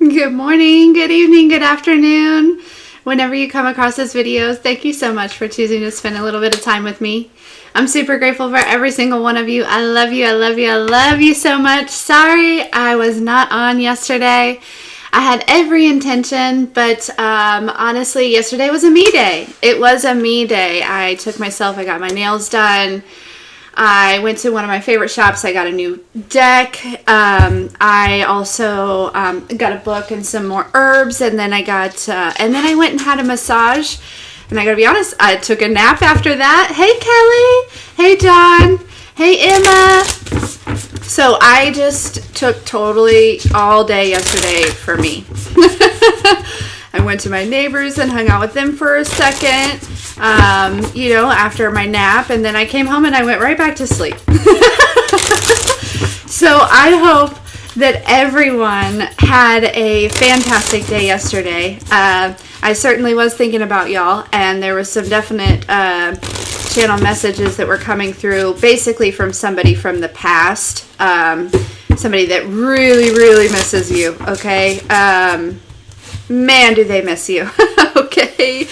Good morning, good evening, good afternoon. Whenever you come across this videos, thank you so much for choosing to spend a little bit of time with me. I'm super grateful for every single one of you. I love you, I love you, I love you so much. Sorry I was not on yesterday. I had every intention, but honestly, yesterday was a me day. It was a me day. I got my nails done. I went to one of my favorite shops. I got a new deck. I also got a book and some more herbs, and then I went and had a massage. And I gotta be honest, I took a nap after that. Hey Kelly, hey John, hey Emma. So I just took totally all day yesterday for me. I went to my neighbors and hung out with them for a second, after my nap, and then I came home and I went right back to sleep. So I hope that everyone had a fantastic day yesterday. I certainly was thinking about y'all, and there was some definite channel messages that were coming through, basically from somebody from the past, somebody that really, really misses you, okay? Man, do they miss you. Okay.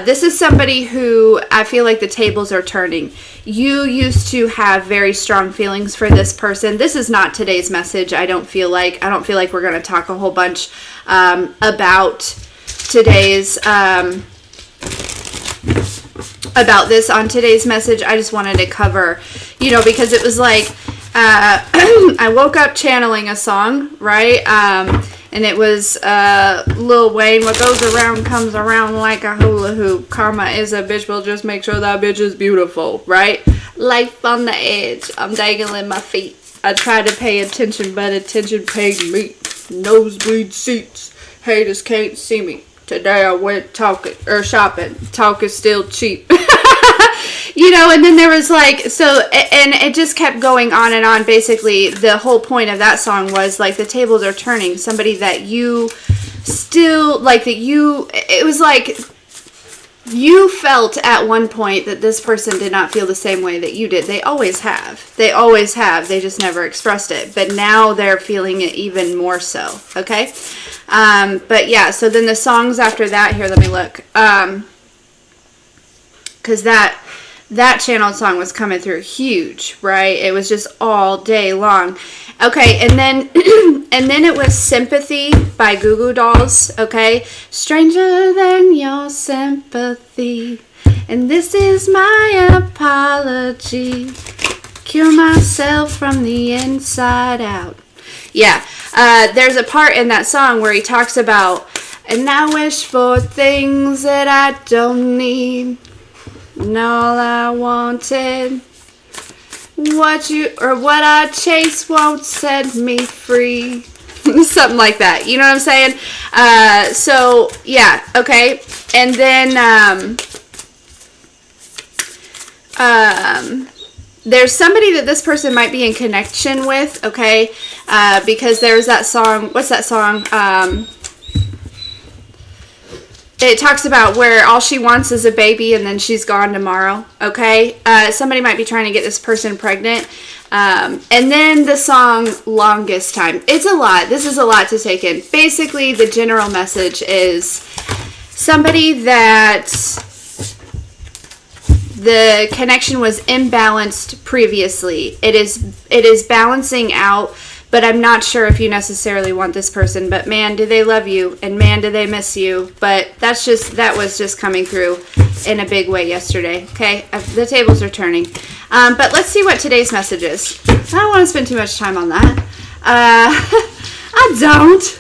This is somebody who I feel like the tables are turning. You used to have very strong feelings for this person. This is not today's message. I don't feel like we're going to talk a whole bunch about today's about this on today's message. I just wanted to cover, because it was like I woke up channeling a song, right? And it was Lil Wayne, what goes around comes around like a hula hoop. Karma is a bitch, we'll just make sure that bitch is beautiful, right? Life on the edge, I'm dangling my feet. I tried to pay attention, but attention paid me. Nosebleed seats, haters can't see me. Today I went shopping, talk is still cheap. And then there was and it just kept going on and on. Basically, the whole point of that song was like the tables are turning. Somebody that you still, it was like you felt at one point that this person did not feel the same way that you did. They always have. They just never expressed it. But now they're feeling it even more so. Okay? But yeah, so then the songs after that, here, let me look. Because that channel song was coming through huge, right? It was just all day long. Okay, and then it was Sympathy by Goo Goo Dolls, okay? Stranger than your sympathy, and this is my apology. Cure myself from the inside out. Yeah, there's a part in that song where he talks about, and I wish for things that I don't need. And all I wanted, what I chase won't set me free. Something like that. You know what I'm saying? So yeah, okay. And then there's somebody that this person might be in connection with, okay? Because there's that song. What's that song? It talks about where all she wants is a baby and then she's gone tomorrow, okay? Somebody might be trying to get this person pregnant. And then the song Longest Time. It's a lot. This is a lot to take in. Basically, the general message is somebody that the connection was imbalanced previously. It is balancing out. But I'm not sure if you necessarily want this person. But man, do they love you, and man, do they miss you. But that was just coming through in a big way yesterday. Okay, the tables are turning. But let's see what today's message is. I don't want to spend too much time on that. I don't.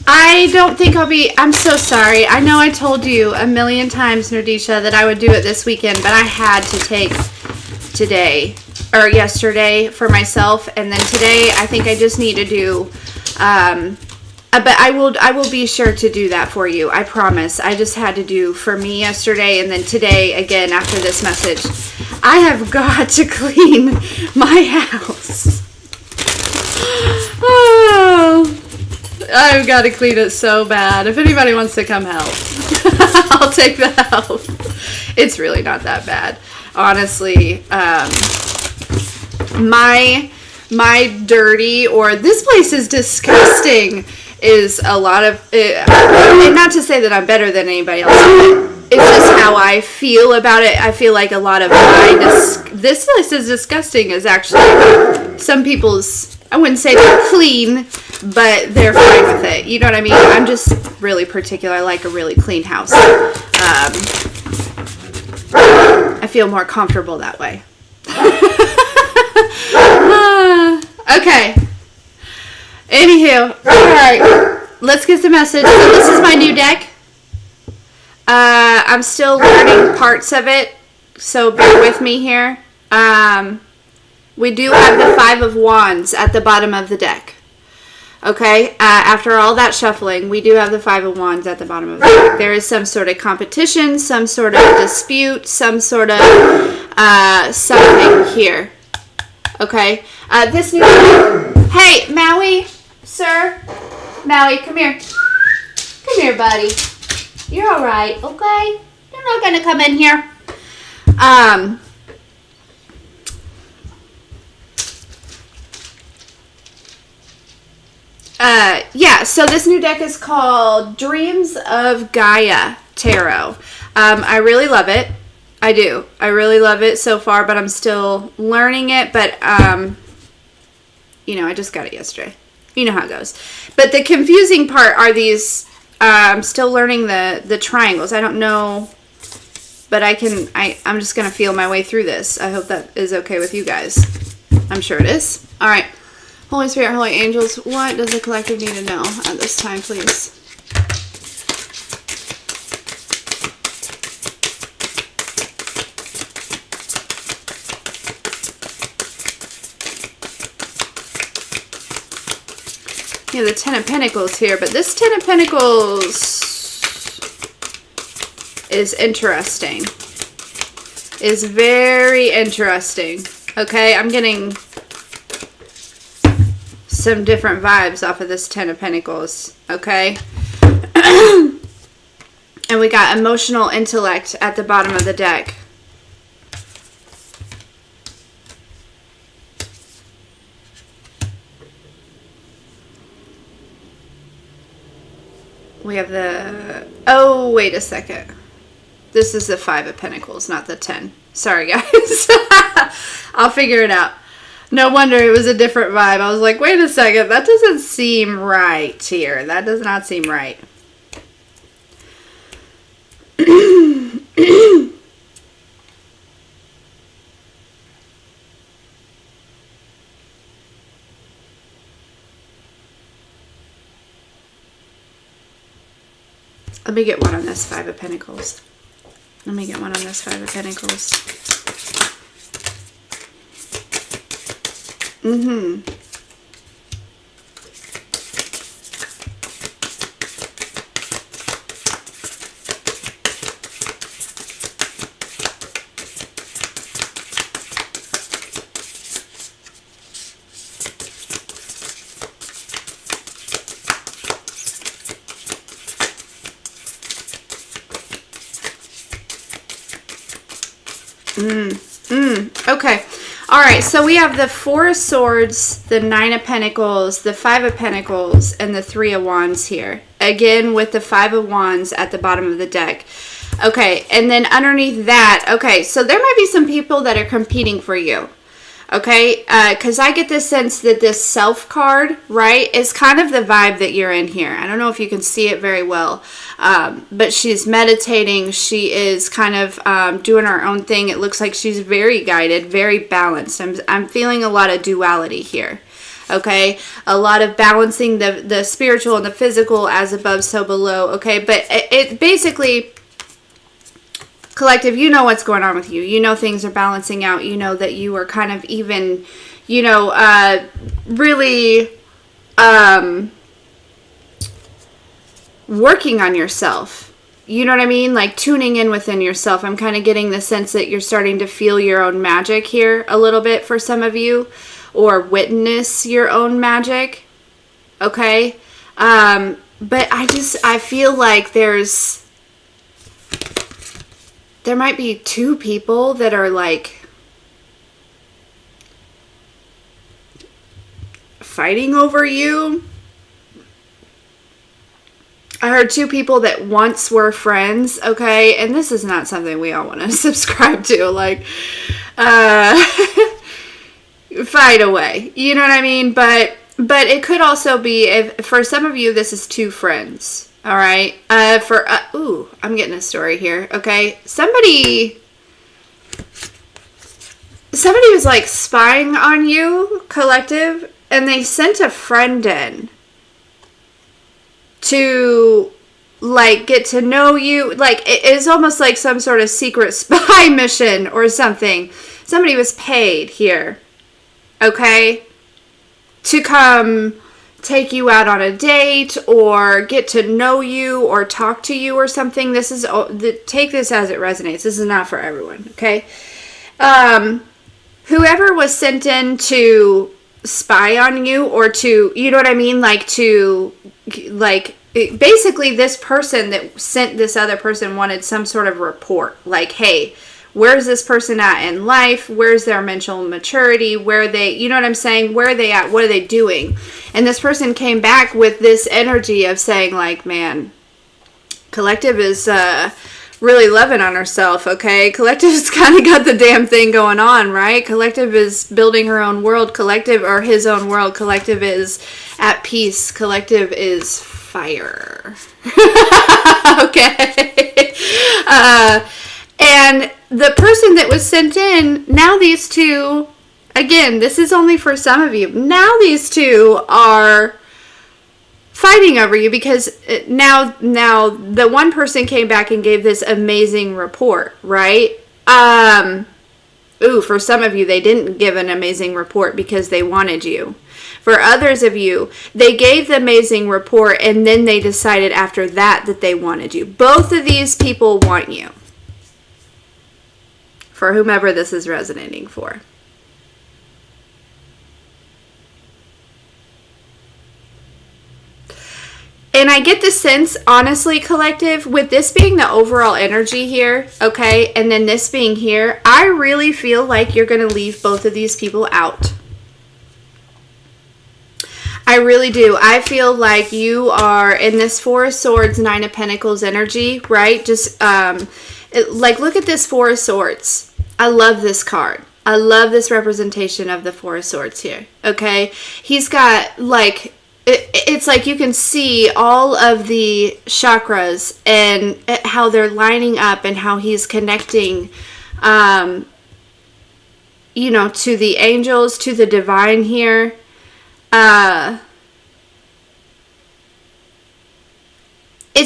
I don't think I'm so sorry. I know I told you a million times, Nerdisha, that I would do it this weekend, but I had to take yesterday for myself, and then today I think I just need to do, but I will be sure to do that for you. I promise. I just had to do for me yesterday, and then today again after this message. I have got to clean my house. Oh, I've got to clean it so bad. If anybody wants to come help, I'll take the help. It's really not that bad. Honestly, my dirty, or this place is disgusting, is a lot of, and not to say that I'm better than anybody else, it's just how I feel about it. I feel like a lot of this place is disgusting is actually some people's, I wouldn't say they're clean, but they're fine with it. You know what I mean? I'm just really particular. I like a really clean house. I feel more comfortable that way. Okay. Anywho, alright. Let's get the message. So this is my new deck. I'm still learning parts of it, so bear with me here. We do have the Five of Wands at the bottom of the deck. Okay, after all that shuffling, we do have the Five of Wands at the bottom of the deck. There is some sort of competition, some sort of dispute, some sort of something here. Okay, this new... Hey, Maui, sir. Maui, come here. Come here, buddy. You're all right, okay? You're not going to come in here. Yeah, so this new deck is called Dreams of Gaia Tarot. I really love it. I do. I really love it so far, but I'm still learning it. But, you know, I just got it yesterday. You know how it goes. But the confusing part are these, I'm still learning the triangles. I don't know, but I'm just going to feel my way through this. I hope that is okay with you guys. I'm sure it is. All right. Holy Spirit, Holy Angels, what does the collective need to know at this time, please? Yeah, the Ten of Pentacles here, but this Ten of Pentacles is interesting. Is very interesting. Okay, I'm getting some different vibes off of this Ten of Pentacles, okay? And we got emotional intellect at the bottom of the deck. We have the... Oh, wait a second. This is the Five of Pentacles, not the 10. Sorry, guys. I'll figure it out. No wonder it was a different vibe. I was like, wait a second. That doesn't seem right here. That does not seem right. Let me get one on this Five of Pentacles. Let me get one on this Five of Pentacles. Okay. All right. So we have the Four of Swords, the Nine of Pentacles, the Five of Pentacles, and the Three of Wands here. Again, with the Five of Wands at the bottom of the deck. Okay. And then underneath that, okay, so there might be some people that are competing for you. Okay, because I get this sense that this Self card, right, is kind of the vibe that you're in here. I don't know if you can see it very well, but she's meditating. She is kind of doing her own thing. It looks like she's very guided, very balanced. I'm feeling a lot of duality here. Okay, a lot of balancing the spiritual and the physical, as above, so below. Okay, but it basically... Collective, you know what's going on with you. You know things are balancing out. You know that you are kind of even, you know, really working on yourself. You know what I mean? Like tuning in within yourself. I'm kind of getting the sense that you're starting to feel your own magic here a little bit for some of you. or witness your own magic. Okay? But I feel like there might be two people that are like fighting over you. I heard two people that once were friends, okay? And this is not something we all want to subscribe to, like, fight away. You know what I mean? But it could also be, if for some of you, this is two friends, all right? Ooh, I'm getting a story here, okay? Somebody was, like, spying on you, collective, and they sent a friend in to, like, get to know you. Like, it's almost like some sort of secret spy mission or something. Somebody was paid here, okay, to come take you out on a date or get to know you or talk to you or something. This is, take this as it resonates. This is not for everyone, okay? Whoever was sent in to spy on you or to, you know what I mean? Like, to, like, basically this person that sent this other person wanted some sort of report. Like, hey, where's this person at in life? Where's their mental maturity? Where are they, you know what I'm saying? Where are they at? What are they doing? And this person came back with this energy of saying, like, man, collective is really loving on herself, okay? Collective has kind of got the damn thing going on, right? Collective is building her own world. Collective, or his own world. Collective is at peace. Collective is fire. Okay? And the person that was sent in, now these two, again, this is only for some of you. Now these two are fighting over you because now the one person came back and gave this amazing report, right? For some of you, they didn't give an amazing report because they wanted you. For others of you, they gave the amazing report and then they decided after that they wanted you. Both of these people want you. For whomever this is resonating for. And I get the sense, honestly, collective, with this being the overall energy here, okay, and then this being here, I really feel like you're going to leave both of these people out. I really do. I feel like you are in this Four of Swords, Nine of Pentacles energy, right? Just, like, look at this Four of Swords. I love this card. I love this representation of the Four of Swords here, okay? He's got, like, it's like you can see all of the chakras and how they're lining up and how he's connecting, you know, to the angels, to the divine here.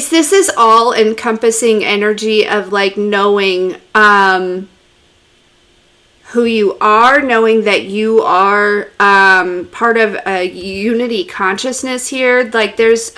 This is all encompassing energy of, like, knowing, who you are, knowing that you are part of a unity consciousness here. Like, there's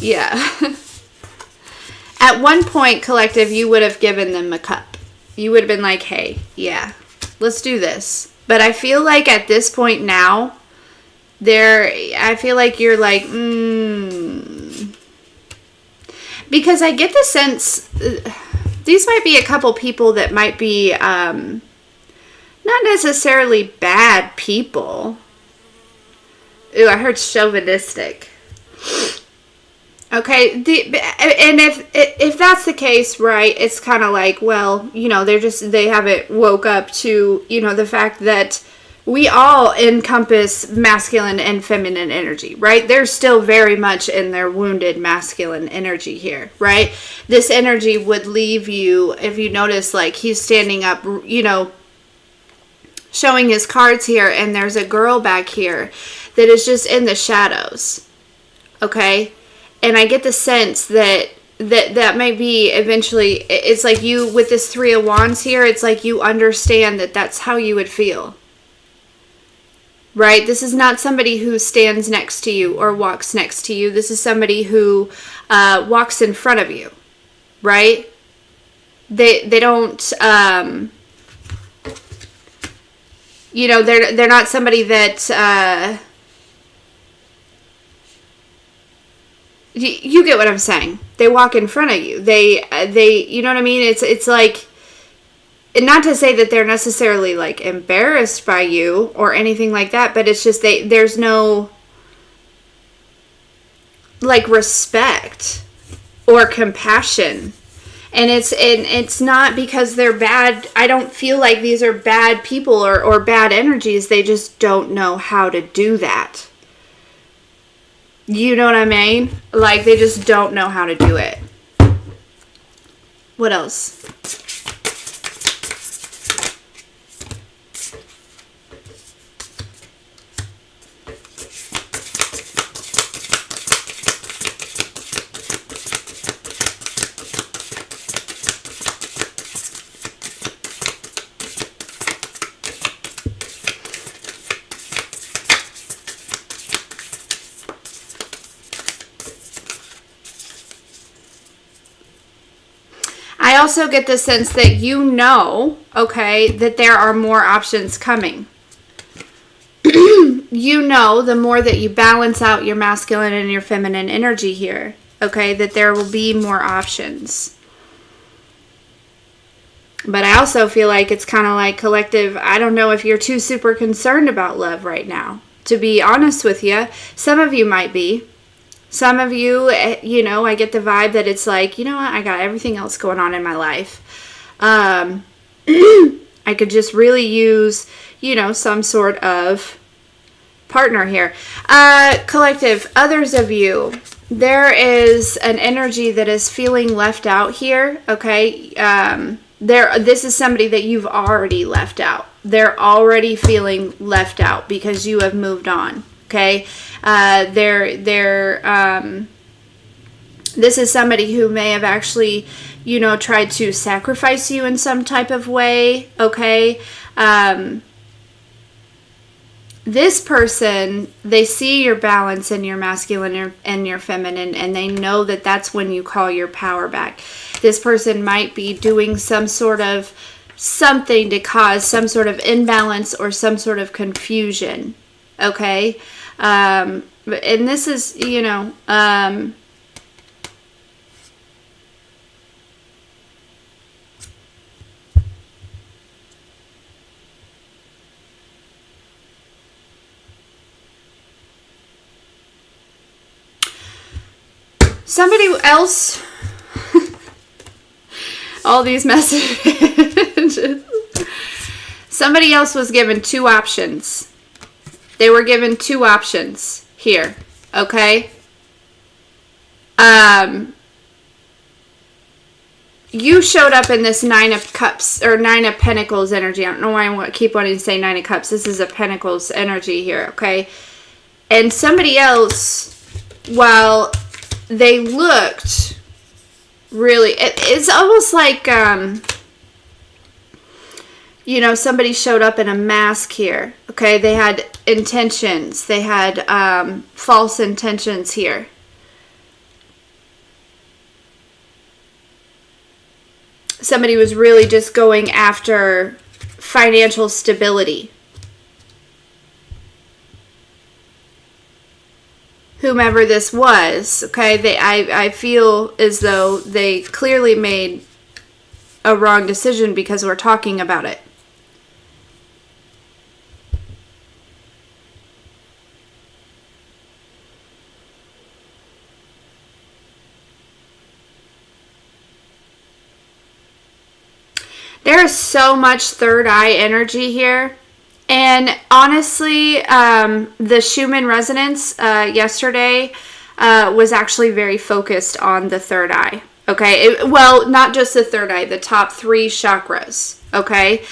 yeah. At one point, collective, you would have given them a cup. You would have been like, hey, yeah, let's do this. But I feel like at this point now, I feel like you're like, because I get the sense, these might be a couple people that might be not necessarily bad people. Ooh, I heard chauvinistic. Okay, and if that's the case, right, it's kind of like, well, you know, they haven't woke up to, you know, the fact that we all encompass masculine and feminine energy, right? They're still very much in their wounded masculine energy here, right? This energy would leave you, if you notice, like, he's standing up, you know, showing his cards here, and there's a girl back here that is just in the shadows, okay? And I get the sense that that might be eventually, it's like you, with this Three of Wands here, it's like you understand that that's how you would feel. Right? This is not somebody who stands next to you or walks next to you. This is somebody who walks in front of you. Right? They don't, you know, they're not somebody that, you get what I'm saying. They walk in front of you. They, you know what I mean? It's like, not to say that they're necessarily like embarrassed by you or anything like that, but it's just there's no like respect or compassion. And it's not because they're bad. I don't feel like these are bad people or bad energies. They just don't know how to do that. You know what I mean? Like, they just don't know how to do it. What else? I also get the sense that you know, okay, that there are more options coming. You know, the more that you balance out your masculine and your feminine energy here, okay, that there will be more options. But I also feel like it's kind of like collective, I don't know if you're too super concerned about love right now. To be honest with you, some of you might be. Some of you, you know, I get the vibe that it's like, you know what, I got everything else going on in my life. I could just really use, you know, some sort of partner here. Collective, others of you, there is an energy that is feeling left out here, okay? This is somebody that you've already left out. They're already feeling left out because you have moved on. Okay, this is somebody who may have actually, you know, tried to sacrifice you in some type of way. Okay, this person, they see your balance in your masculine and your feminine, and they know that that's when you call your power back. This person might be doing some sort of something to cause some sort of imbalance or some sort of confusion. Okay. And this is, you know, somebody else, all these messages, somebody else was given two options. They were given two options here, okay? You showed up in this Nine of Cups, or Nine of Pentacles energy. I don't know why I keep wanting to say Nine of Cups. This is a Pentacles energy here, okay? And somebody else, while they looked really, it's almost like, you know, somebody showed up in a mask here. Okay, they had intentions. They had false intentions here. Somebody was really just going after financial stability. Whomever this was, okay, I feel as though they clearly made a wrong decision because we're talking about it. There is so much third eye energy here. And honestly, the Schumann resonance yesterday was actually very focused on the third eye. Okay, well, not just the third eye, the top three chakras. Okay,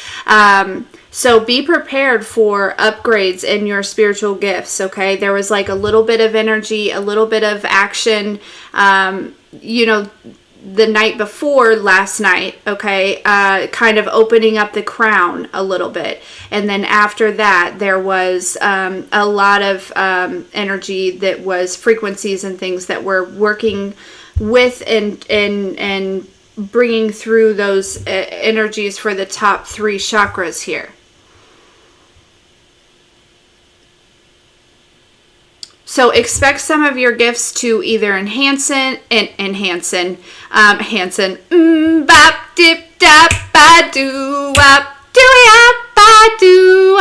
so be prepared for upgrades in your spiritual gifts. Okay, there was like a little bit of energy, a little bit of action. You know, the night before last night, okay, kind of opening up the crown a little bit. And then after that, there was a lot of energy that was frequencies and things that were working with and bringing through those energies for the top 3 chakras here. So expect some of your gifts to either Hanson, bop dip dap ba doo wop doo yap ba doo.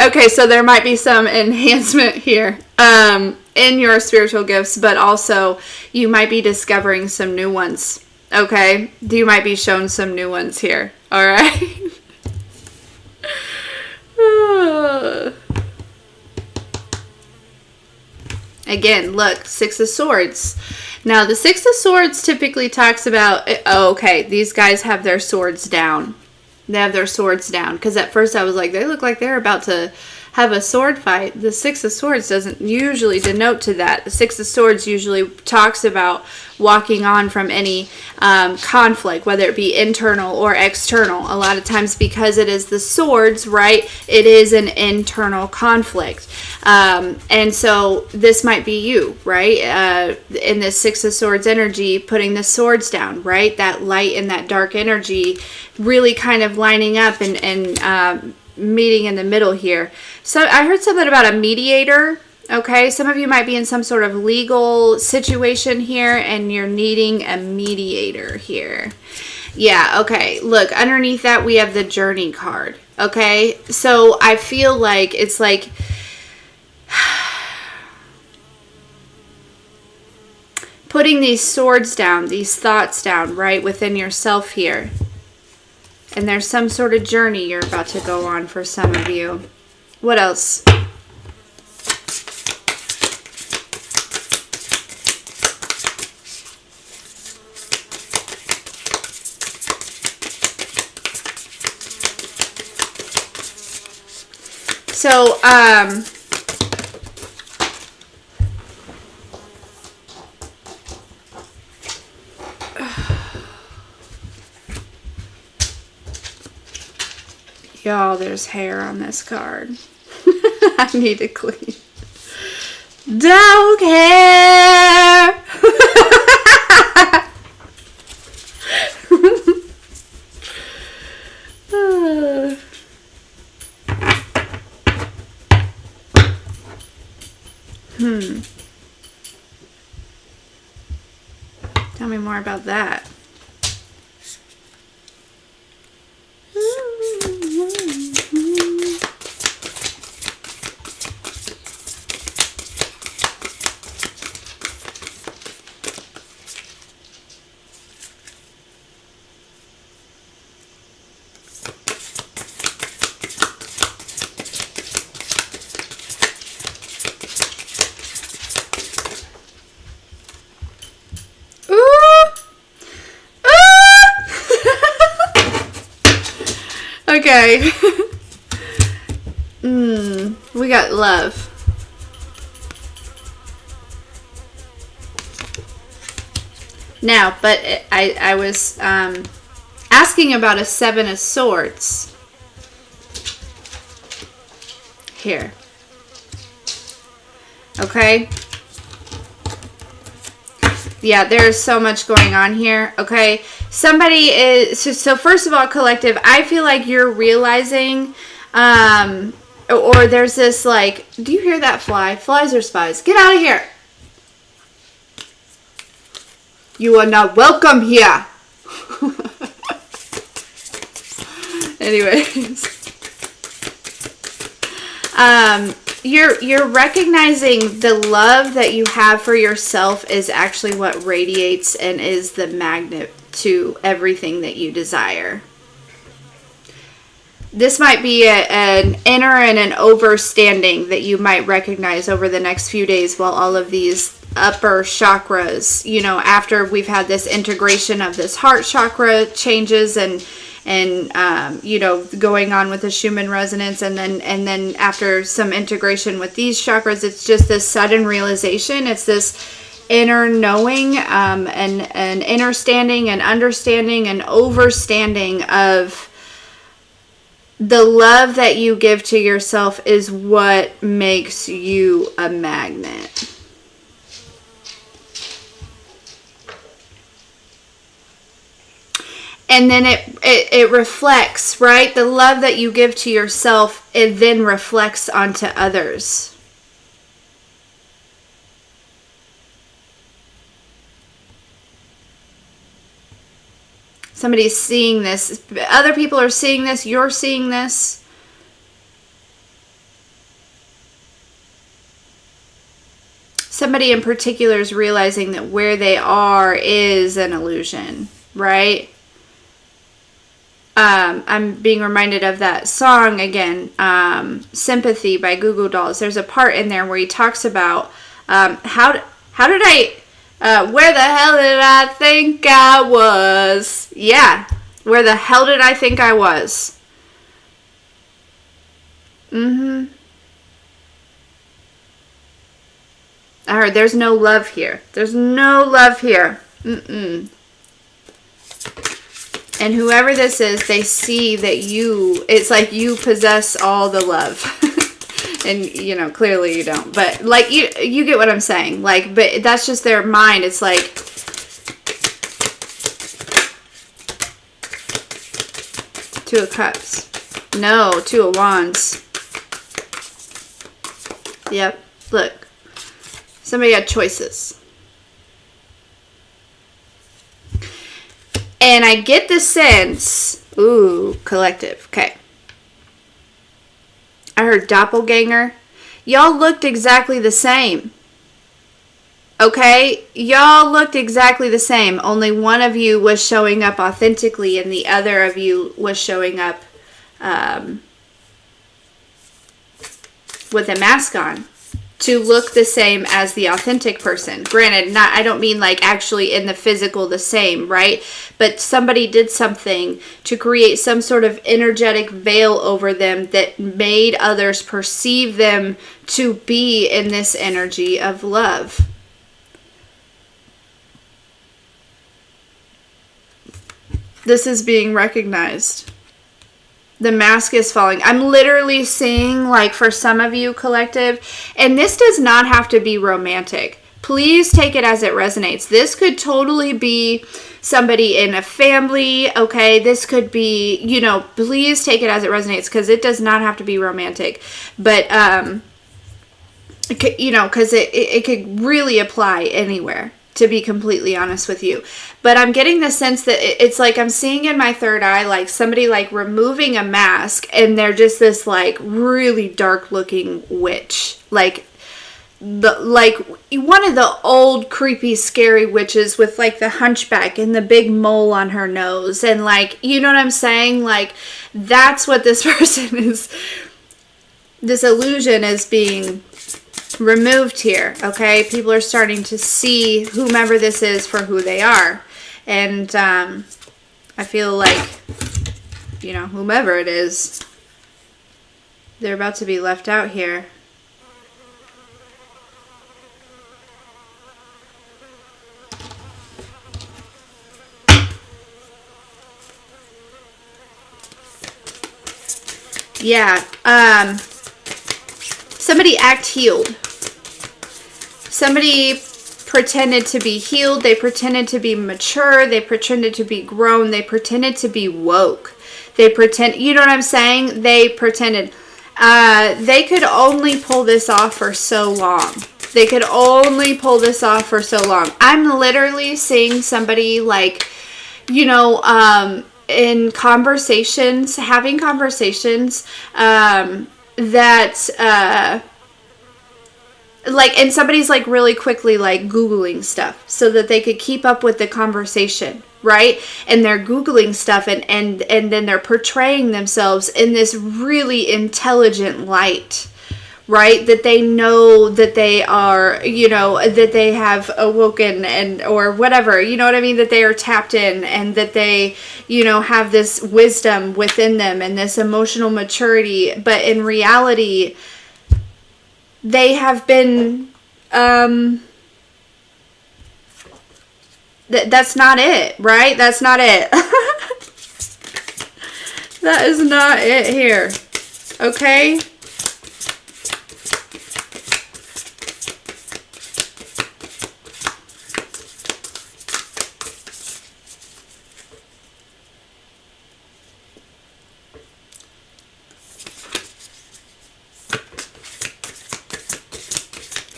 Okay, so there might be some enhancement here in your spiritual gifts, but also you might be discovering some new ones. Okay, you might be shown some new ones here. All right. Again, look, 6 of Swords. Now, the 6 of Swords typically talks about, oh, okay, these guys have their swords down. They have their swords down. Because at first I was like, they look like they're about to have a sword fight. The 6 of Swords doesn't usually denote to that. The 6 of Swords usually talks about walking on from any conflict, whether it be internal or external. A lot of times, because it is the swords, right, it is an internal conflict. And so this might be you, right, in this 6 of Swords energy, putting the swords down, right, that light and that dark energy really kind of lining up and meeting in the middle here. So I heard something about a mediator. Okay, some of you might be in some sort of legal situation here and you're needing a mediator here. Yeah, okay. Look, underneath that we have the Journey card. Okay, so I feel like it's like putting these swords down, these thoughts down, right, within yourself here. And there's some sort of journey you're about to go on for some of you. What else? So, y'all, there's hair on this card. I need to clean. Don't care. Tell me more about that. Okay. We got love. Now, but I was asking about a 7 of Swords. Here. Okay. Yeah, there's so much going on here. Okay. Somebody is, so first of all, collective, I feel like you're realizing, or there's this like, do you hear that fly? Flies are spies. Get out of here. You are not welcome here. Anyways. You're recognizing the love that you have for yourself is actually what radiates and is the magnet to everything that you desire. This might be an inner and an overstanding that you might recognize over the next few days while all of these upper chakras, you know, after we've had this integration of this heart chakra changes and you know, going on with the Schumann resonance, and then after some integration with these chakras, it's just this sudden realization. It's this inner knowing, and inner standing and understanding and overstanding of the love that you give to yourself is what makes you a magnet. And then it reflects, right? The love that you give to yourself, it then reflects onto others. Somebody's seeing this. Other people are seeing this. You're seeing this. Somebody in particular is realizing that where they are is an illusion, right? I'm being reminded of that song again, Sympathy by Goo Goo Dolls. There's a part in there where he talks about how did I, where the hell did I think I was? Yeah, where the hell did I think I was? I heard there's no love here. There's no love here. And whoever this is, they see that it's like you possess all the love. And, you know, clearly you don't. But, like, you get what I'm saying. Like, but that's just their mind. It's like, Two of Cups. No, Two of Wands. Yep, look. Somebody had choices. And I get the sense, ooh, collective, okay. I heard doppelganger. Y'all looked exactly the same. Okay? Y'all looked exactly the same. Only one of you was showing up authentically and the other of you was showing up with a mask on to look the same as the authentic person. Granted, I don't mean like actually in the physical the same, right? But somebody did something to create some sort of energetic veil over them that made others perceive them to be in this energy of love. This is being recognized. The mask is falling. I'm literally seeing, like, for some of you, collective, and this does not have to be romantic. Please take it as it resonates. This could totally be somebody in a family, okay? This could be, you know, please take it as it resonates, because it does not have to be romantic. But, you know, because it could really apply anywhere, to be completely honest with you. But I'm getting the sense that it's like I'm seeing in my third eye, like somebody like removing a mask and they're just this like really dark looking witch. Like one of the old creepy scary witches with like the hunchback and the big mole on her nose. And like, you know what I'm saying? Like that's what this person is. This illusion is being removed here, okay? People are starting to see whomever this is for who they are. And I feel like, you know, whomever it is, they're about to be left out here. Yeah, somebody act healed. Somebody pretended to be healed. They pretended to be mature. They pretended to be grown. They pretended to be woke. They pretend, you know what I'm saying? They pretended. They could only pull this off for so long. They could only pull this off for so long. I'm literally seeing somebody like, you know, in conversations, having conversations, that, like, and somebody's like really quickly like Googling stuff so that they could keep up with the conversation, right? And they're Googling stuff and then they're portraying themselves in this really intelligent light, right? That they know that they are, you know, that they have awoken and, or whatever, you know what I mean? That they are tapped in and that they, you know, have this wisdom within them and this emotional maturity. But in reality, they have been, that's not it, right? That's not it. That is not it here. Okay?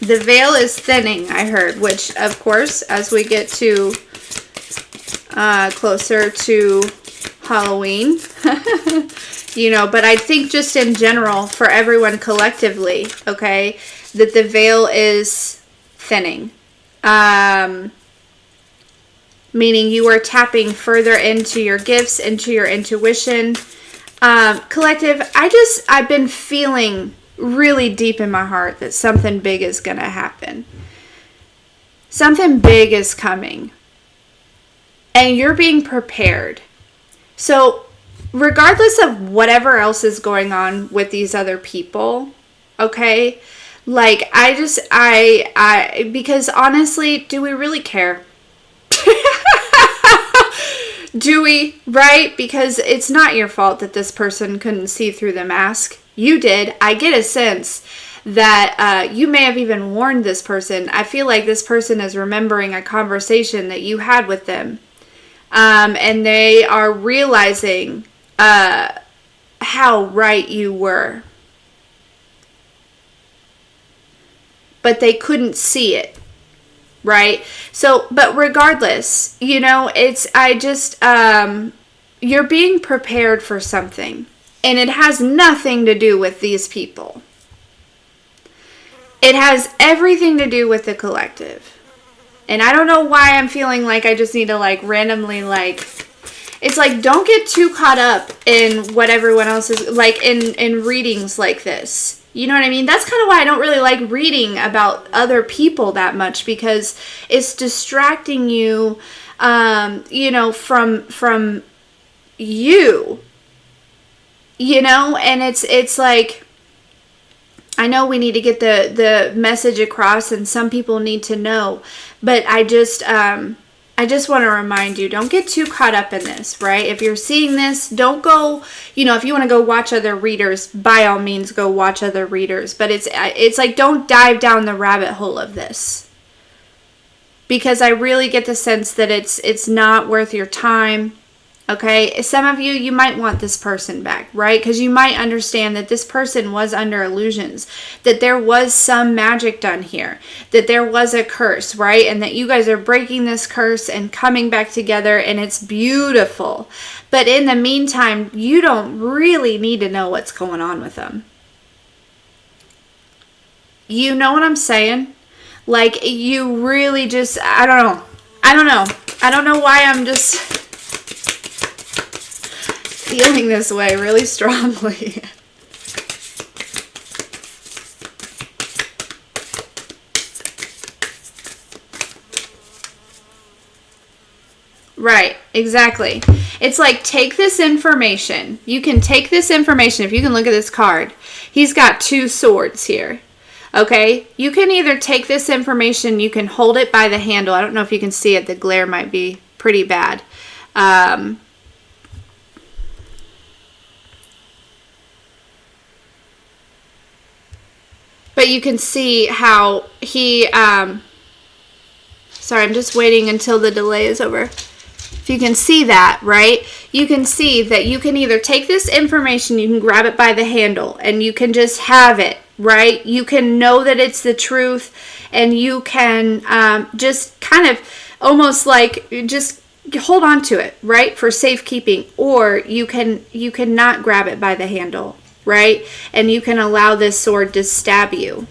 The veil is thinning, I heard, which, of course, as we get to closer to Halloween, you know, but I think just in general, for everyone collectively, okay, that the veil is thinning. Meaning you are tapping further into your gifts, into your intuition. Collective, I've been feeling really deep in my heart that something big is going to happen. Something big is coming. And you're being prepared. So, regardless of whatever else is going on with these other people, okay? Like, because honestly, do we really care? Do we? Right? Because it's not your fault that this person couldn't see through the mask. You did. I get a sense that you may have even warned this person. I feel like this person is remembering a conversation that you had with them. And they are realizing how right you were. But they couldn't see it. Right? So, but regardless, you know, you're being prepared for something. And it has nothing to do with these people. It has everything to do with the collective. And I don't know why I'm feeling like I just need to like randomly like, it's like, don't get too caught up in what everyone else is like in readings like this. You know what I mean? That's kind of why I don't really like reading about other people that much, because it's distracting you, you know, from you, you know, and it's like, I know we need to get the message across and some people need to know, but I just want to remind you, don't get too caught up in this, right? If you're seeing this, don't go, you know, if you want to go watch other readers, by all means, go watch other readers. But it's like, don't dive down the rabbit hole of this. Because I really get the sense that it's not worth your time. Okay, some of you, you might want this person back, right? Because you might understand that this person was under illusions, that there was some magic done here, that there was a curse, right? And that you guys are breaking this curse and coming back together, and it's beautiful. But in the meantime, you don't really need to know what's going on with them. You know what I'm saying? Like, you really just, I don't know. I don't know why I'm just feeling this way really strongly. Right, exactly. It's like, take this information. You can take this information. If you can look at this card, he's got 2 swords here. Okay, you can either take this information, you can hold it by the handle. I don't know if you can see it. The glare might be pretty bad. But you can see how he, sorry, I'm just waiting until the delay is over. If you can see that, right? You can see that you can either take this information, you can grab it by the handle, and you can just have it, right? You can know that it's the truth, and you can just kind of almost like just hold on to it, right? For safekeeping. Or you can not grab it by the handle, right? And you can allow this sword to stab you,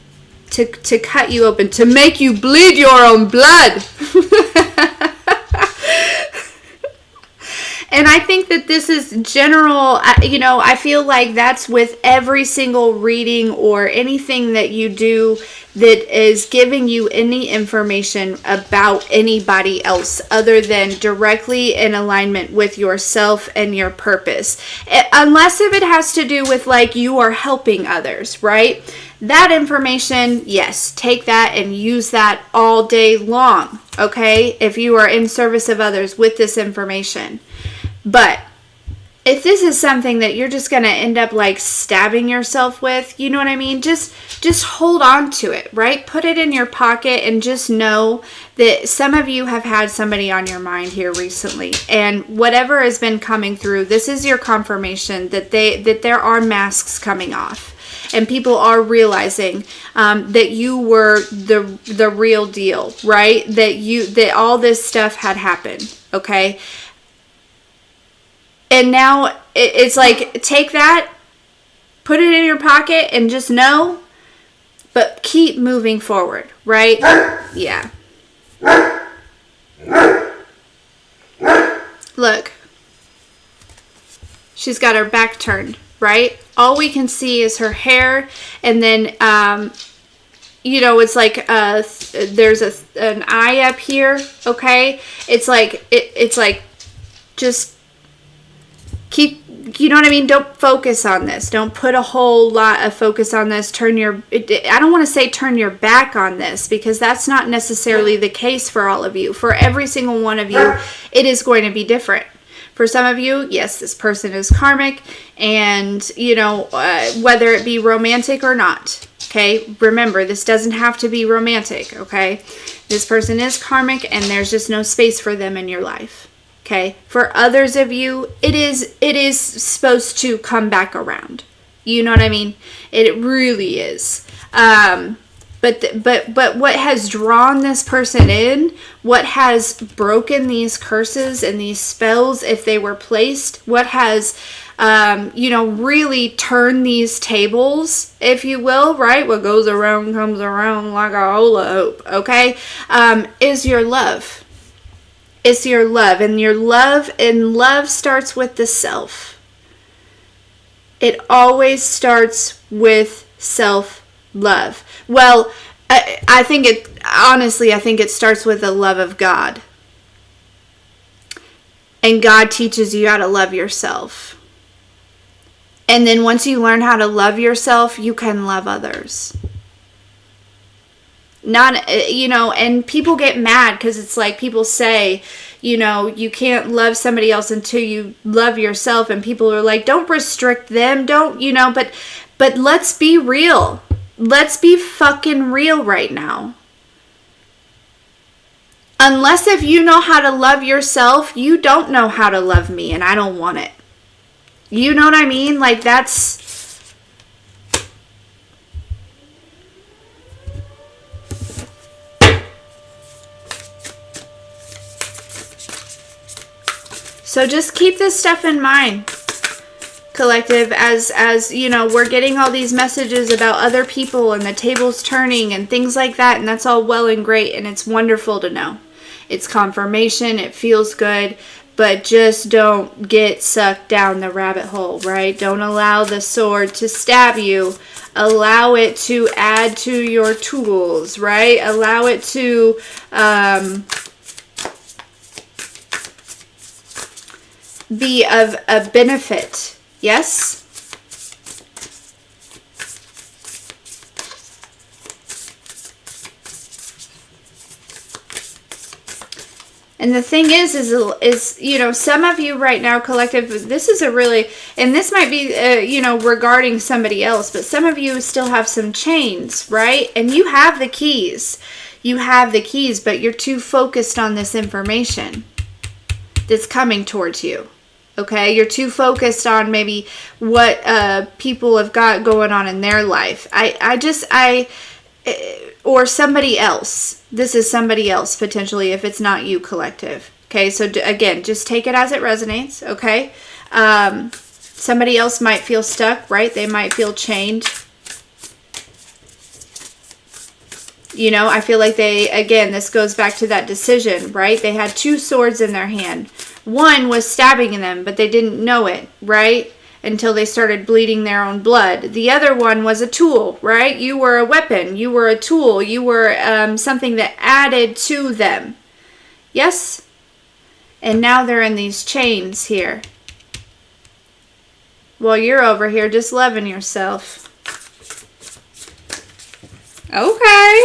to cut you open, to make you bleed your own blood. And I think that this is general, you know, I feel like that's with every single reading or anything that you do that is giving you any information about anybody else other than directly in alignment with yourself and your purpose. Unless if it has to do with like you are helping others, right? That information, yes, take that and use that all day long, okay? If you are in service of others with this information. But if this is something that you're just going to end up like stabbing yourself with, you know what I mean? Just hold on to it, right? Put it in your pocket and just know that some of you have had somebody on your mind here recently. And whatever has been coming through, this is your confirmation that there are masks coming off. And people are realizing that you were the real deal, right? That all this stuff had happened, okay? And now it's like, take that, put it in your pocket, and just know, but keep moving forward, right? Yeah. Look. She's got her back turned, right? All we can see is her hair, and then, you know, it's like there's an eye up here, okay? It's like, it's like, just keep, you know what I mean? Don't focus on this. Don't put a whole lot of focus on this. I don't want to say turn your back on this, because that's not necessarily the case for all of you. For every single one of you, it is going to be different. For some of you, yes, this person is karmic, and, you know, whether it be romantic or not, okay? Remember, this doesn't have to be romantic, okay? This person is karmic, and there's just no space for them in your life, okay? For others of you, it is supposed to come back around. You know what I mean? It really is. But what has drawn this person in, what has broken these curses and these spells if they were placed, what has, you know, really turned these tables, if you will, right? What goes around comes around like a hula hoop, okay? Is your love. It's your love. And your love, and love starts with the self. It always starts with self-love. Well, I think it starts with the love of God. And God teaches you how to love yourself. And then once you learn how to love yourself, you can love others. Not, you know, and people get mad because it's like people say, you know, you can't love somebody else until you love yourself. And people are like, don't restrict them. Don't, you know, but let's be real. Let's be fucking real right now. Unless if you know how to love yourself, you don't know how to love me, and I don't want it. You know what I mean? Like, that's... So just keep this stuff in mind, collective, as you know, we're getting all these messages about other people and the tables turning and things like that, and that's all well and great, and it's wonderful to know. It's confirmation, it feels good, but just don't get sucked down the rabbit hole, right? Don't allow the sword to stab you. Allow it to add to your tools, right? Allow it to be of a benefit. Yes? And the thing is, you know, some of you right now, collective, this is a really, and this might be, you know, regarding somebody else, but some of you still have some chains, right? And you have the keys. You have the keys, but you're too focused on this information that's coming towards you. Okay, you're too focused on maybe what people have got going on in their life. Or somebody else. This is somebody else, potentially, if it's not you, collective. Okay, so again, just take it as it resonates, okay? Somebody else might feel stuck, right? They might feel chained. You know, I feel like they, again, this goes back to that decision, right? They had two swords in their hand. one was stabbing them, but they didn't know it, right? Until they started bleeding their own blood. The other one was a tool, right? You were a weapon. You were a tool. You were something that added to them. Yes? And now they're in these chains here. Well, you're over here just loving yourself. Okay.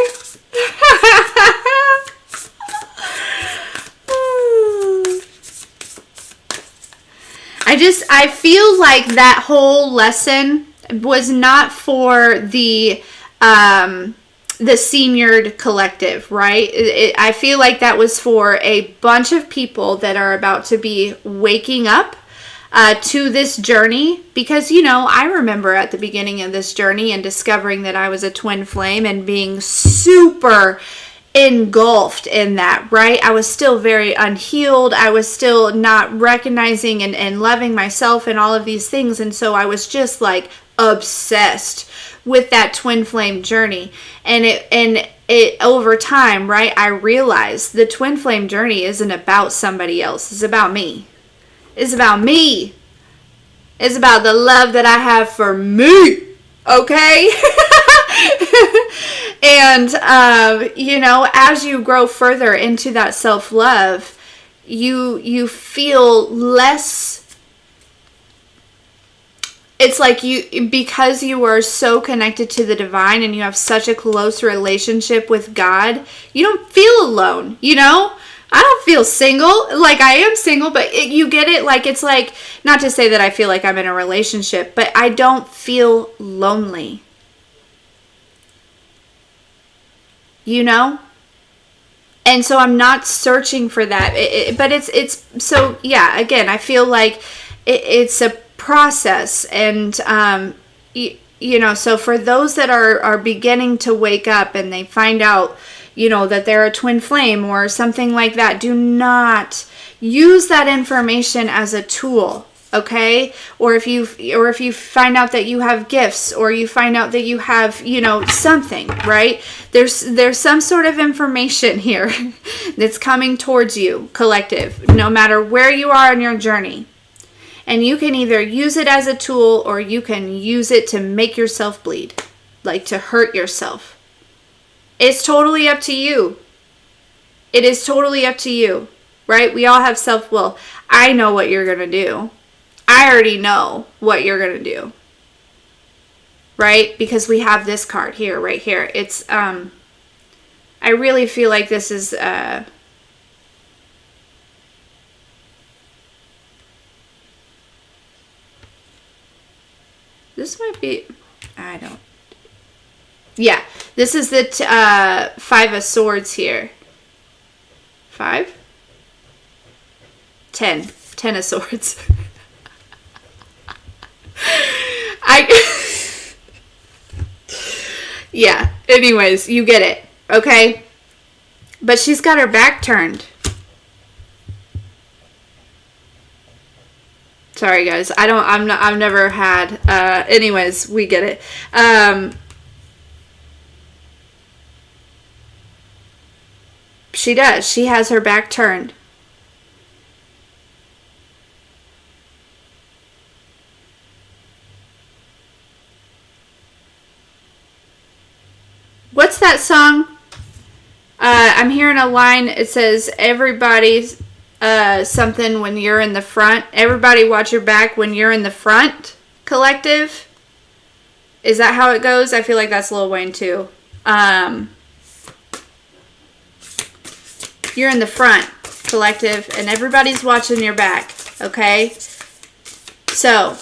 I feel like that whole lesson was not for the seniored collective, right? I feel like that was for a bunch of people that are about to be waking up to this journey, because, you know, I remember at the beginning of this journey and discovering that I was a twin flame and being super engulfed in that, right? I was still very unhealed. I was still not recognizing and loving myself and all of these things. And so I was just like obsessed with that twin flame journey. And it over time, right? I realized the twin flame journey isn't about somebody else. It's about me. It's about me. It's about the love that I have for me. Okay? And, you know, as you grow further into that self-love, you feel less, it's like because you are so connected to the divine and you have such a close relationship with God, you don't feel alone, you know? I don't feel single. Like, I am single, but you get it? Like, it's like, not to say that I feel like I'm in a relationship, but I don't feel lonely. You know? And so I'm not searching for that. But it's so, yeah, again, I feel like it's a process. And, you know, so for those that are beginning to wake up and they find out, you know, that they're a twin flame or something like that, do not use that information as a tool. Okay? Or if you find out that you have gifts, or you find out that you have, you know, something, right? There's some sort of information here that's coming towards you, collective, no matter where you are in your journey. And you can either use it as a tool, or you can use it to make yourself bleed, like to hurt yourself. It's totally up to you. It is totally up to you, right? We all have self-will. I know what you're going to do. I already know what you're going to do, right? Because we have this card here, right here. It's, I really feel like this is, this might be, I don't, yeah, this is the 5 of Swords here. 5? 10 of Swords. Yeah, anyways, you get it, okay? But she's got her back turned. Sorry guys, I've never had, anyways, we get it. She does, she has her back turned. What's that song? I'm hearing a line. It says, everybody's something when you're in the front. Everybody watch your back when you're in the front, collective. Is that how it goes? I feel like that's Lil Wayne too. You're in the front, collective, and everybody's watching your back, okay? So,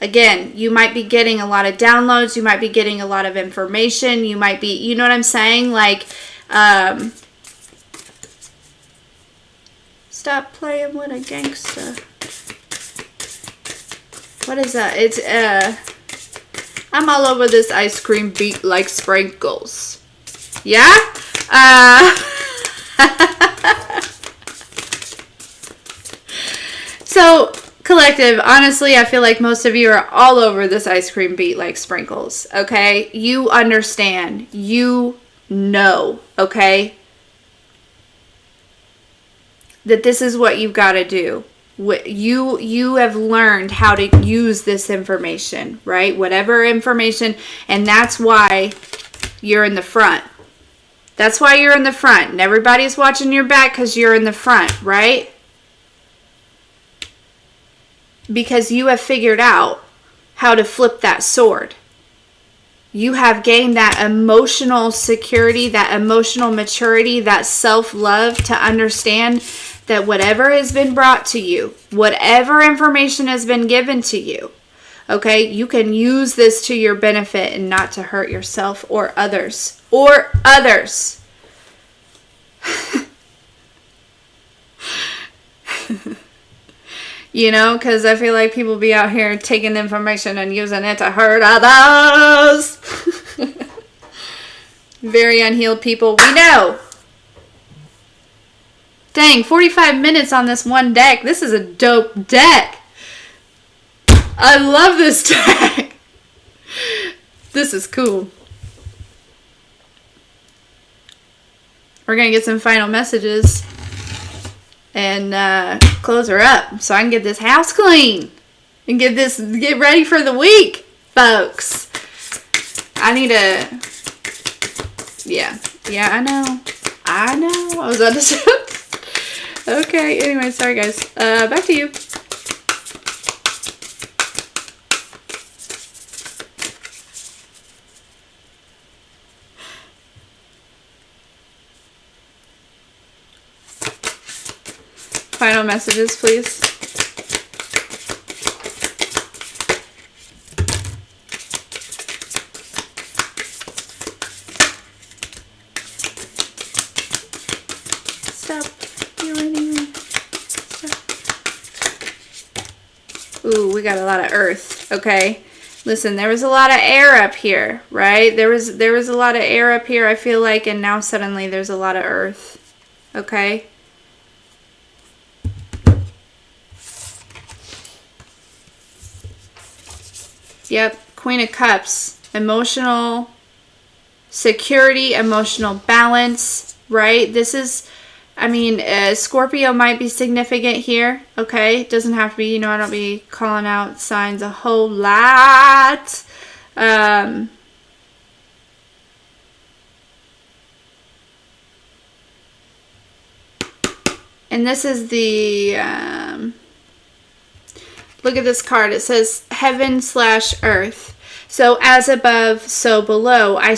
again, you might be getting a lot of downloads. You might be getting a lot of information. You might be, you know what I'm saying? Like, stop playing with a gangster. What is that? It's, I'm all over this ice cream beat like sprinkles. Yeah? So, collective, honestly, I feel like most of you are all over this ice cream beat like sprinkles, okay? You understand. You know, okay? that this is what you've got to do. You have learned how to use this information, right? Whatever information, and that's why you're in the front. That's why you're in the front, and everybody's watching your back because you're in the front, right? Because you have figured out how to flip that sword. You have gained that emotional security, that emotional maturity, that self-love to understand that whatever has been brought to you, whatever information has been given to you, okay, you can use this to your benefit and not to hurt yourself or others. Or others. You know, because I feel like people be out here taking information and using it to hurt others. Very unhealed people, we know. Dang, 45 minutes on this one deck. This is a dope deck. I love this deck. This is cool. We're going to get some final messages and close her up so I can get this house clean and get ready for the week, folks. I need to, yeah, I know. I was about to say, okay, anyway, sorry guys. Back to you. Final messages, please. Stop. You're running. Stop. Ooh, we got a lot of earth. Okay. Listen, there was a lot of air up here, right? There was a lot of air up here, I feel like, and now suddenly there's a lot of earth. Okay? Yep, Queen of Cups, emotional security, emotional balance, right? This is, I mean, Scorpio might be significant here, okay? It doesn't have to be, you know, I don't be calling out signs a whole lot. And this is the, look at this card. It says heaven/earth. So as above, so below. I'm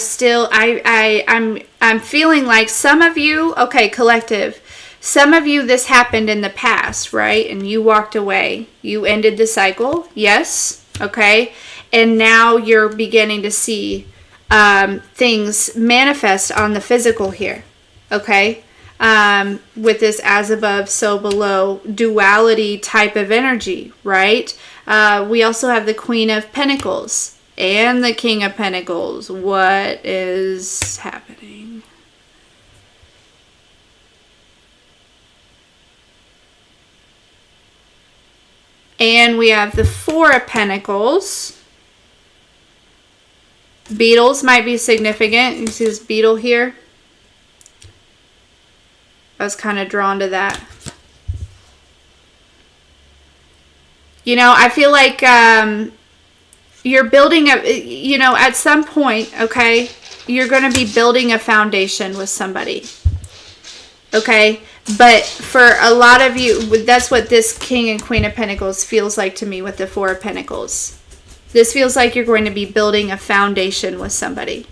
feeling like some of you, okay, collective, some of you, this happened in the past, right? And you walked away. You ended the cycle. Yes. Okay. And now you're beginning to see things manifest on the physical here. Okay. With this as above, so below duality type of energy, right? We also have the Queen of Pentacles and the King of Pentacles. What is happening? And we have the Four of Pentacles. Beetles might be significant. You see this beetle here? I was kind of drawn to that. You know, I feel like you're building you know, at some point, okay, you're going to be building a foundation with somebody. Okay? But for a lot of you, that's what this King and Queen of Pentacles feels like to me with the Four of Pentacles. This feels like you're going to be building a foundation with somebody.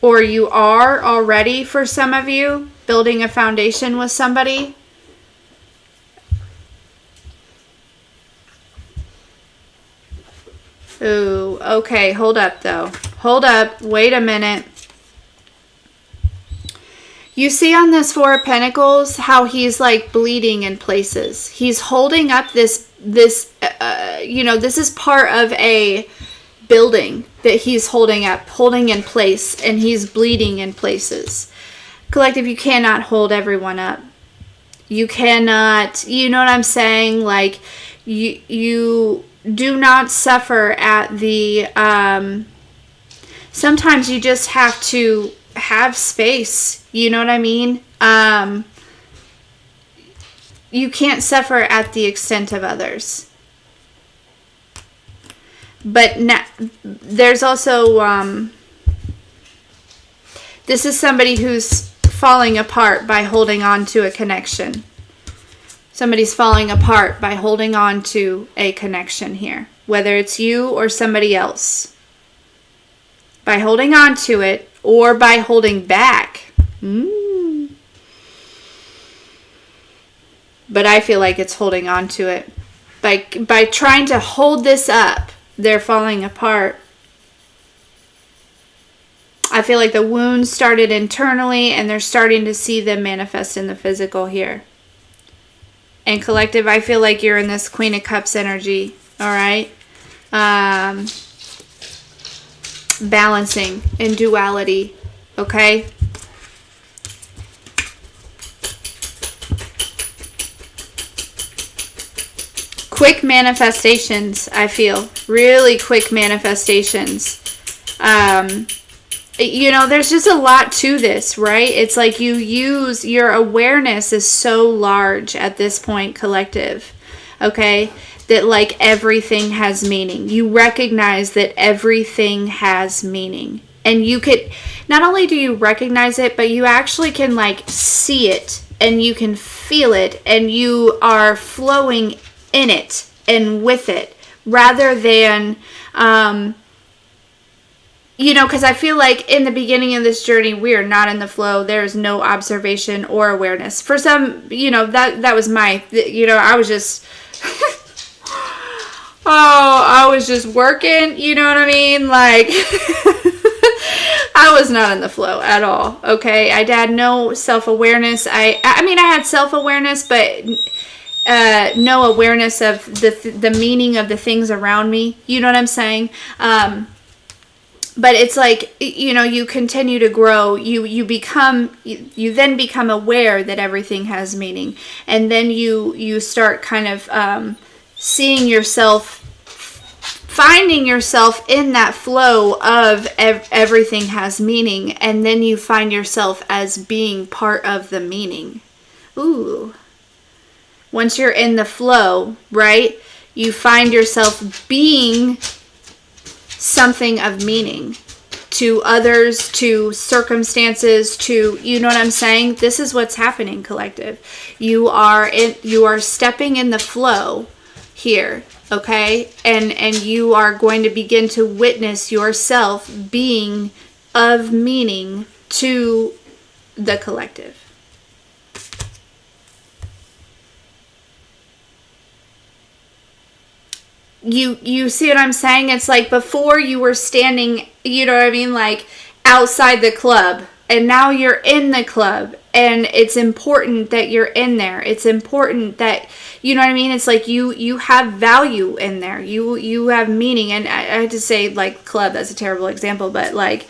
Or you are already, for some of you, building a foundation with somebody. Ooh, okay, hold up though. Hold up, wait a minute. You see on this Four of Pentacles how he's like bleeding in places. He's holding up this you know, this is part of a building that he's holding up, holding in place, and he's bleeding in places. Collective, you cannot hold everyone up. You cannot, you know what I'm saying? Like, You do not suffer at the, sometimes you just have to have space. You know what I mean? You can't suffer at the extent of others. But there's also, this is somebody who's falling apart by holding on to a connection. Somebody's falling apart by holding on to a connection here. Whether it's you or somebody else. By holding on to it or by holding back. But I feel like it's holding on to it. By trying to hold this up, they're falling apart. I feel like the wounds started internally and they're starting to see them manifest in the physical here. And collective, I feel like you're in this Queen of Cups energy. Alright? Balancing in duality. Okay? Quick manifestations, I feel. Really quick manifestations. You know, there's just a lot to this, right? It's like your awareness is so large at this point, collective. Okay? That like everything has meaning. You recognize that everything has meaning. And you could, not only do you recognize it, but you actually can like see it and you can feel it and you are flowing in it and with it rather than, you know, because I feel like in the beginning of this journey, we are not in the flow. There is no observation or awareness. For some, you know, that was my, you know, I was just, I was just working, you know what I mean? Like, I was not in the flow at all, okay? I had no self-awareness. I mean, I had self-awareness, but no awareness of the meaning of the things around me. You know what I'm saying? But it's like, you know, you continue to grow. You then become aware that everything has meaning. And then you start kind of seeing yourself, finding yourself in that flow of everything has meaning. And then you find yourself as being part of the meaning. Ooh. Once you're in the flow, right, you find yourself being something of meaning to others, to circumstances, to, you know what I'm saying? This is what's happening, collective. You are stepping in the flow here, okay? And you are going to begin to witness yourself being of meaning to the collective. You see what I'm saying? It's like before you were standing, you know what I mean, like outside the club, and now you're in the club, and it's important that you're in there. It's important that, you know what I mean? It's like you have value in there. You have meaning. And I had to say, like, club, that's a terrible example, but like,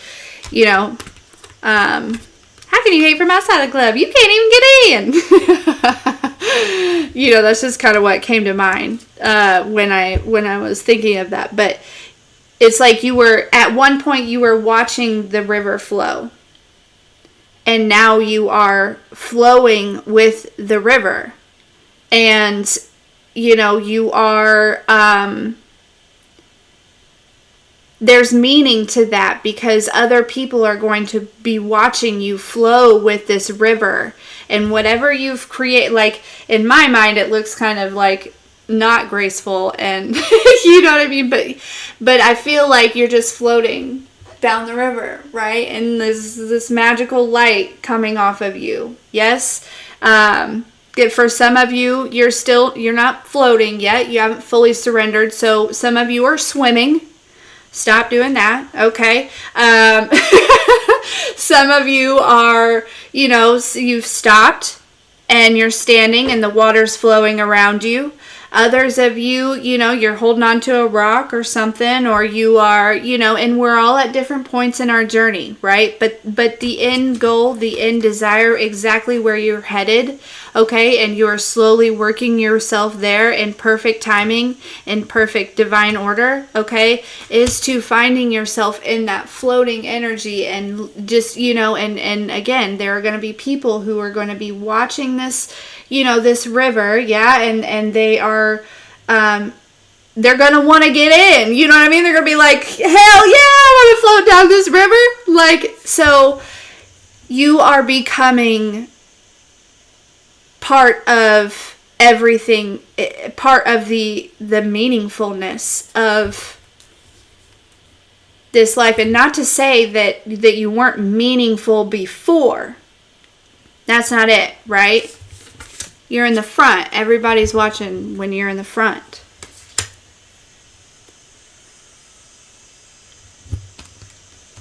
you know, how can you hate from outside the club? You can't even get in. You know, that's just kind of what came to mind when I was thinking of that. But it's like you were, at one point you were watching the river flow. And now you are flowing with the river. And, you know, you are, there's meaning to that because other people are going to be watching you flow with this river. And whatever you've created, like, in my mind, it looks kind of like not graceful and, you know what I mean? But I feel like you're just floating down the river, right? And there's this magical light coming off of you. Yes? For some of you, you're not floating yet. You haven't fully surrendered. So some of you are swimming. Stop doing that, okay? Some of you are, you know, you've stopped and you're standing and the water's flowing around you. Others of you, you know, you're holding on to a rock or something, or you are, you know, and we're all at different points in our journey, right? But the end goal, the end desire, exactly where you're headed, okay, and you're slowly working yourself there in perfect timing, in perfect divine order, okay, is to finding yourself in that floating energy and just, you know, and again, there are going to be people who are going to be watching this, you know, this river, yeah, and they are, they're going to want to get in, you know what I mean? They're going to be like, hell yeah, I want to float down this river. Like, so you are becoming part of everything, part of the meaningfulness of this life. And not to say that you weren't meaningful before. That's not it, right? You're in the front. Everybody's watching when you're in the front.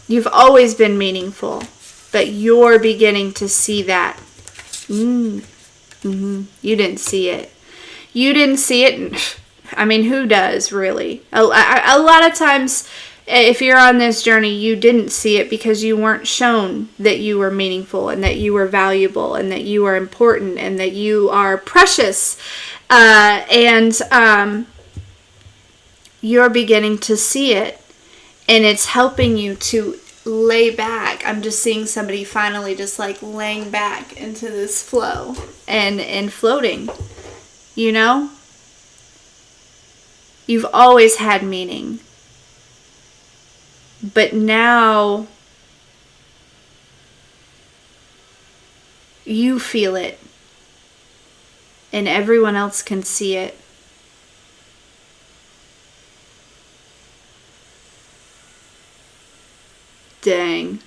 You've always been meaningful, but you're beginning to see that. You didn't see it. You didn't see it. I mean, who does, really? A lot of times, if you're on this journey, you didn't see it because you weren't shown that you were meaningful and that you were valuable and that you are important and that you are precious. And you're beginning to see it. And it's helping you to lay back. I'm just seeing somebody finally just like laying back into this flow and floating. You know? You've always had meaning. But now you feel it. And everyone else can see it. Dang.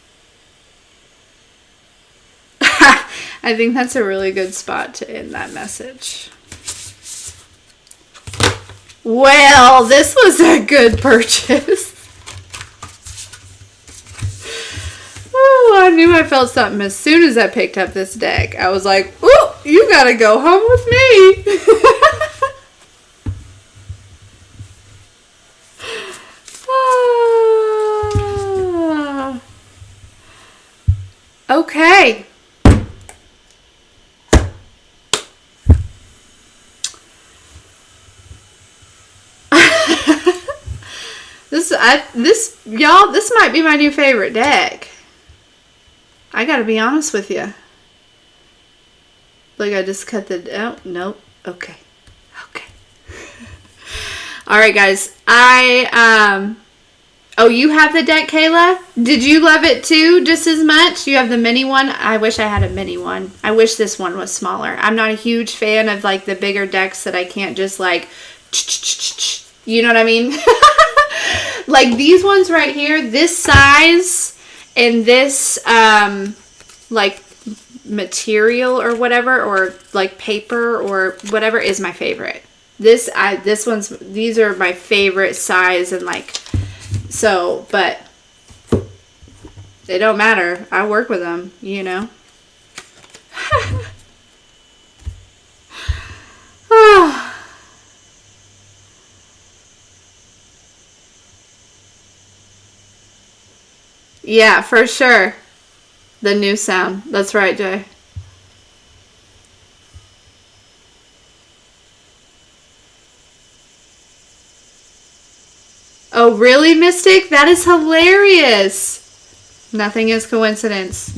I think that's a really good spot to end that message. Well, this was a good purchase. Oh, I knew I felt something as soon as I picked up this deck. I was like, oh, you gotta go home with me. Okay. This might be my new favorite deck. I gotta be honest with you. Like, I just cut the... Oh, nope. Okay. Alright, guys. Oh, you have the deck, Kayla? Did you love it too, just as much? You have the mini one? I wish I had a mini one. I wish this one was smaller. I'm not a huge fan of, like, the bigger decks that I can't just, like... You know what I mean? Like, these ones right here, this size and this, like, material or whatever, or, like, paper or whatever is my favorite. These are my favorite size and, like... So, but they don't matter. I work with them, you know. Yeah, for sure. The new sound. That's right, Jay. Oh, really, Mystic? That is hilarious. Nothing is coincidence.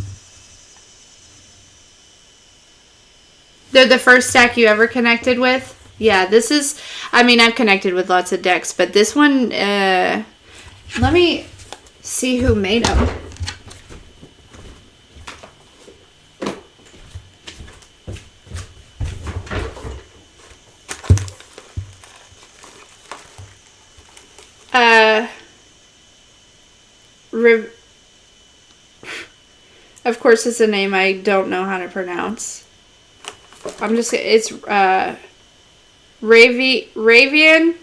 They're the first deck you ever connected with? Yeah, this is... I mean, I've connected with lots of decks, but this one... let me see who made them. Of course, it's a name I don't know how to pronounce. It's Ravian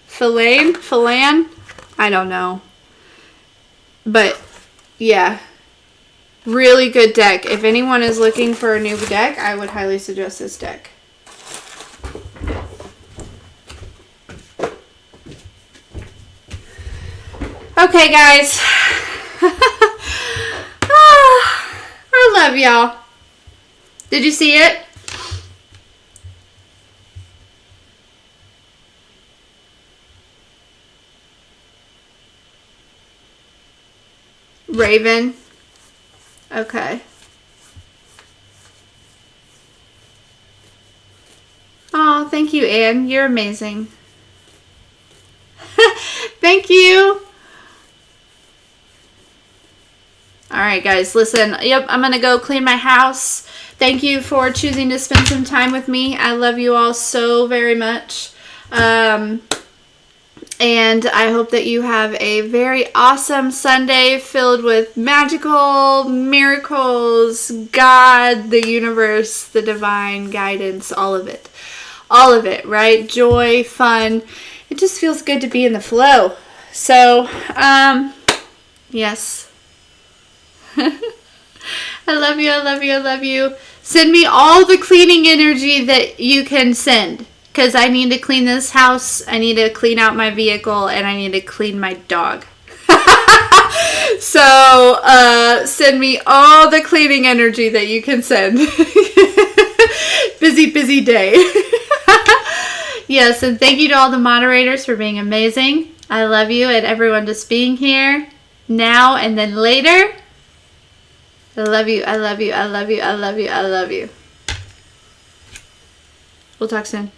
Philan. I don't know. But yeah, really good deck. If anyone is looking for a new deck, I would highly suggest this deck. Okay, guys. I love y'all. Did you see it? Raven. Okay. Oh, thank you, Anne. You're amazing. Thank you. All right, guys, listen. Yep, I'm going to go clean my house. Thank you for choosing to spend some time with me. I love you all so very much. And I hope that you have a very awesome Sunday filled with magical miracles, God, the universe, the divine guidance, all of it. All of it, right? Joy, fun. It just feels good to be in the flow. So, yes. I love you, I love you, I love you. Send me all the cleaning energy that you can send. Because I need to clean this house, I need to clean out my vehicle, and I need to clean my dog. So, send me all the cleaning energy that you can send. Busy, busy day. Yes, and thank you to all the moderators for being amazing. I love you, and everyone just being here now and then later. I love you, I love you, I love you, I love you, I love you. We'll talk soon.